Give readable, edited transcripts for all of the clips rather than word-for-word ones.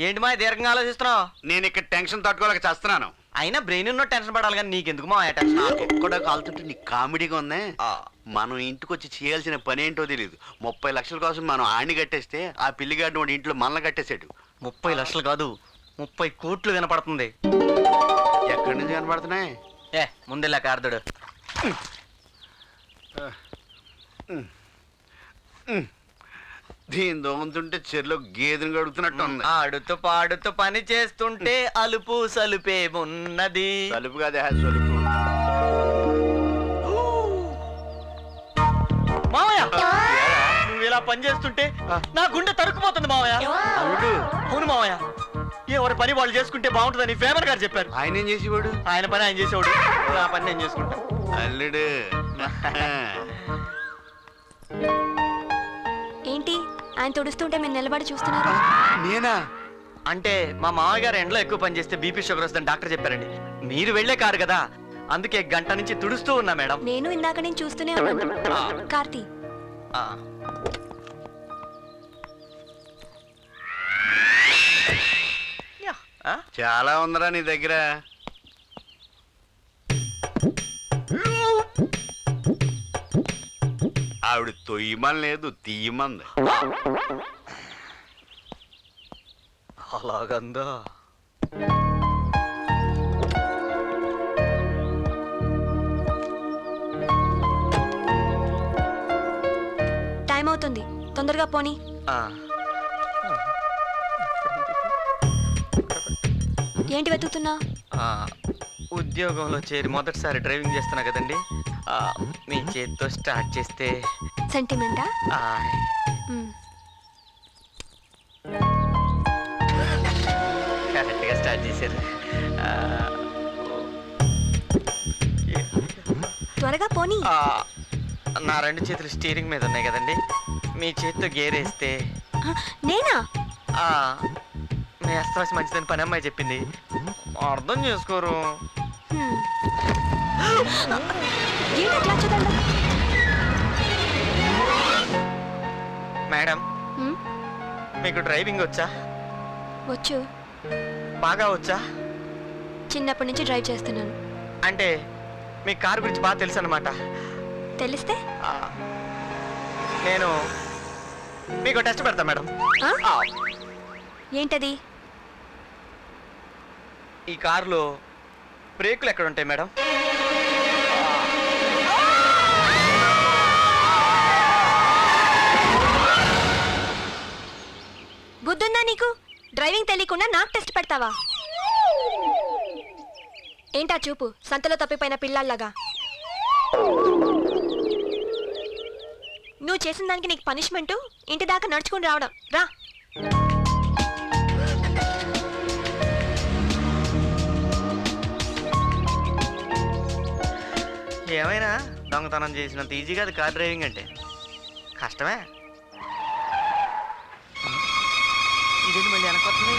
ఏంటి మా దీర్ఘంగా ఆలోచిస్తున్నావు? నేను ఇక్కడ టెన్షన్ తట్టుకోలేక చేస్తున్నాను. అయినా బ్రెయిన్ ఉన్న టెన్షన్ పడాలి కానీ నీకెందుకు మా టెన్షన్? కూడా కాలుతుంటే నీకు కామెడీగా ఉంది. మనం ఇంటికి వచ్చి చేయాల్సిన పని ఏంటో తెలియదు. 30 లక్షల కోసం మనం ఆడిని కట్టేస్తే ఆ పిల్లిగాడిని వాడి ఇంట్లో మనల్ని కట్టేసాడు. 30 లక్షలు కాదు 30 కోట్లు వినపడుతుంది. ఎక్కడి నుంచి కనపడుతున్నాయి? ముందెలా కార్దుడు. దీని దోగుతుంటే చెరులో గేదెను గడుగుతున్నట్టు ఉంది. ఆడుతూ పాడుతూ పని చేస్తుంటే అలుపు సలుపేమున్నది. సలుపు కాదే సలుపు. మావయ్య నువ్వు ఇలా పని చేస్తుంటే నా గుండె తరుక్కుపోతుంది మావయ్య. అవును మావయ్య, ఎవరి పని వాళ్ళు చేసుకుంటే బాగుంటుందని ఫేమర్ గారు చెప్పారు. ఆయన ఏం చేసేవాడు? ఆయన పని ఆయన చేసేవాడు, నా పని నేను చేసుకుంటా. అల్లుడు ఏంటి ఆయన తుడుస్తుంటే మీరు నిలబడి చూస్తున్నారు? నేనా? అంటే మా మామయ్య గారు ఎండలో ఎక్కువ పని చేస్తే బీపీ షుగర్ వస్తుందని డాక్టర్ చెప్పారండి. మీరు వెళ్లే కారు కదా, అందుకే గంట నుంచి తుడుస్తూ ఉన్నా మేడం. నేను ఇందాక నేను చూస్తూనే ఉన్నాను. కార్తీ చాలా ఉందరా నీ దగ్గర. ఆవిడ తొయ్యమని లేదు, తీయమంది. అలాగందా? టైం అవుతుంది, తొందరగా పోనీ. ఏంటి వెతుకుతున్నా? ఉద్యోగంలో చేరి మొదటిసారి డ్రైవింగ్ చేస్తున్నా కదండి, మీ చేతితో స్టార్ట్ చేస్తే. సెంటిమెంటా? కరెక్ట్గా స్టార్ట్ చేశారు. త్వరగా పోనీ. నా 2 చేతులు స్టీరింగ్ మీద ఉన్నాయి కదండి, మీ చేతితో గేర్ వేస్తే. నేనా? మీ అస్తవాసి మంచిదని పని అమ్మాయి చెప్పింది, అర్థం చేసుకోరు. మేడం మీకు డ్రైవింగ్ వచ్చా? వచ్చు. బాగా వచ్చా? చిన్నప్పటి నుంచి డ్రైవ్ చేస్తున్నాను. అంటే మీ కారు గురించి బాగా తెలుసు అన్నమాట. తెలిస్తే నేను మీకు టెస్ట్ పెడతా మేడం. ఏంటది? ఈ కారులో బ్రేకులు ఎక్కడ ఉంటాయి మేడం? బుద్ధుందా నీకు? డ్రైవింగ్ తెలియకుండా నాకు టెస్ట్ పెడతావా? ఏంటా చూపు, సంతలో తప్పిపోయిన పిల్లల్లాగా. నువ్వు చేసిన దానికి నీకు పనిష్మెంటు ఇంటి దాకా నడుచుకుని రావడం. రా. ఏమైనా దొంగతనం చేసినంత ఈజీ కాదు కార్ డ్రైవింగ్ అంటే, కష్టమే. ఇదేంటి మళ్ళీ వెనకొస్తుంది?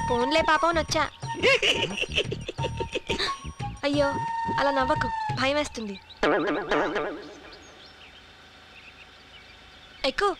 ఫోన్లే పాపం వచ్చా. అయ్యో అలా నవ్వకు, భయం వేస్తుంది. ఎక్కు.